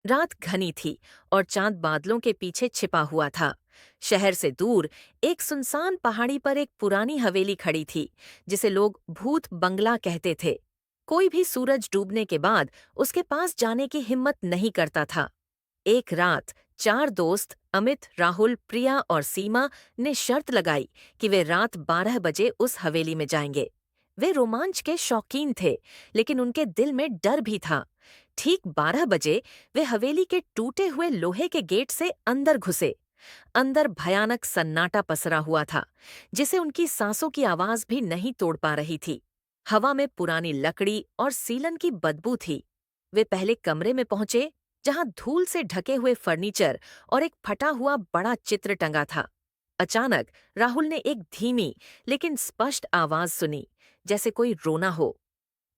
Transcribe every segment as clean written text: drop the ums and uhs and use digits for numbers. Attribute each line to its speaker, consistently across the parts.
Speaker 1: रात घनी थी और चांद बादलों के पीछे छिपा हुआ था। शहर से दूर एक सुनसान पहाड़ी पर एक पुरानी हवेली खड़ी थी, जिसे लोग भूत बंगला कहते थे। कोई भी सूरज डूबने के बाद उसके पास जाने की हिम्मत नहीं करता था। एक रात चार दोस्त अमित, राहुल, प्रिया और सीमा ने शर्त लगाई कि वे रात 12 बजे उस हवेली में जाएंगे। वे रोमांच के शौकीन थे, लेकिन उनके दिल में डर भी था। ठीक 12 बजे वे हवेली के टूटे हुए लोहे के गेट से अंदर घुसे। अंदर भयानक सन्नाटा पसरा हुआ था, जिसे उनकी सांसों की आवाज भी नहीं तोड़ पा रही थी। हवा में पुरानी लकड़ी और सीलन की बदबू थी। वे पहले कमरे में पहुंचे, जहां धूल से ढके हुए फर्नीचर और एक फटा हुआ बड़ा चित्र टंगा था। अचानक राहुल ने एक धीमी लेकिन स्पष्ट आवाज सुनी, जैसे कोई रोना हो।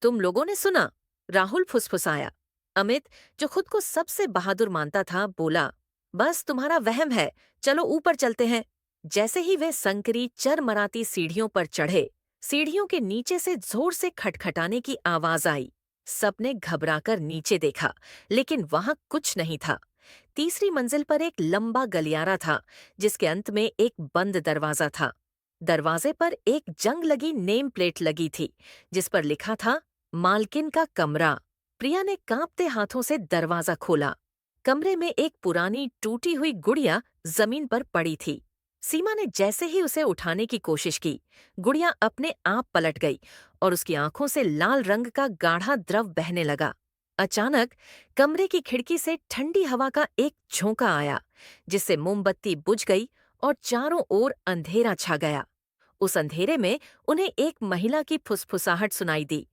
Speaker 1: तुम लोगों ने सुना? राहुल फुसफुसाया। अमित, जो खुद को सबसे बहादुर मानता था, बोला, बस तुम्हारा वहम है, चलो ऊपर चलते हैं। जैसे ही वे संकरी चरमराती सीढ़ियों पर चढ़े, सीढ़ियों के नीचे से जोर से खटखटाने की आवाज आई। सबने घबराकर नीचे देखा, लेकिन वहां कुछ नहीं था। तीसरी मंजिल पर एक लंबा गलियारा था, जिसके अंत में एक बंद दरवाजा था। दरवाजे पर एक जंग लगी नेम प्लेट लगी थी, जिस पर लिखा था, मालकिन का कमरा। प्रिया ने कांपते हाथों से दरवाजा खोला। कमरे में एक पुरानी टूटी हुई गुड़िया जमीन पर पड़ी थी। सीमा ने जैसे ही उसे उठाने की कोशिश की, गुड़िया अपने आप पलट गई और उसकी आंखों से लाल रंग का गाढ़ा द्रव बहने लगा। अचानक कमरे की खिड़की से ठंडी हवा का एक झोंका आया, जिससे मोमबत्ती बुझ गई और चारों ओर अंधेरा छा गया। उस अंधेरे में उन्हें एक महिला की फुसफुसाहट सुनाई दी।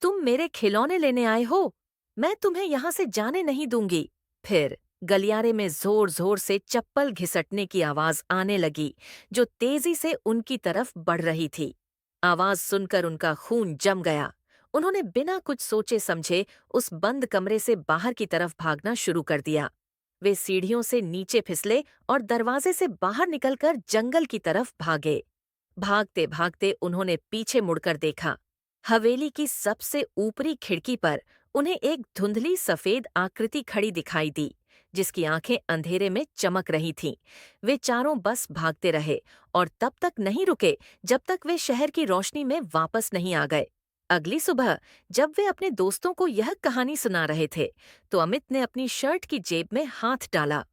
Speaker 1: तुम मेरे खिलौने लेने आए हो? मैं तुम्हें यहाँ से जाने नहीं दूंगी। फिर गलियारे में जोर जोर से चप्पल घिसटने की आवाज आने लगी, जो तेजी से उनकी तरफ बढ़ रही थी। आवाज सुनकर उनका खून जम गया। उन्होंने बिना कुछ सोचे समझे उस बंद कमरे से बाहर की तरफ भागना शुरू कर दिया। वे सीढ़ियों से नीचे फिसले और दरवाजे से बाहर निकलकर जंगल की तरफ भागे। भागते भागते उन्होंने पीछे मुड़कर देखा। हवेली की सबसे ऊपरी खिड़की पर उन्हें एक धुंधली सफेद आकृति खड़ी दिखाई दी, जिसकी आंखें अंधेरे में चमक रही थीं। वे चारों बस भागते रहे और तब तक नहीं रुके जब तक वे शहर की रोशनी में वापस नहीं आ गए। अगली सुबह जब वे अपने दोस्तों को यह कहानी सुना रहे थे, तो अमित ने अपनी शर्ट की जेब में हाथ डाला।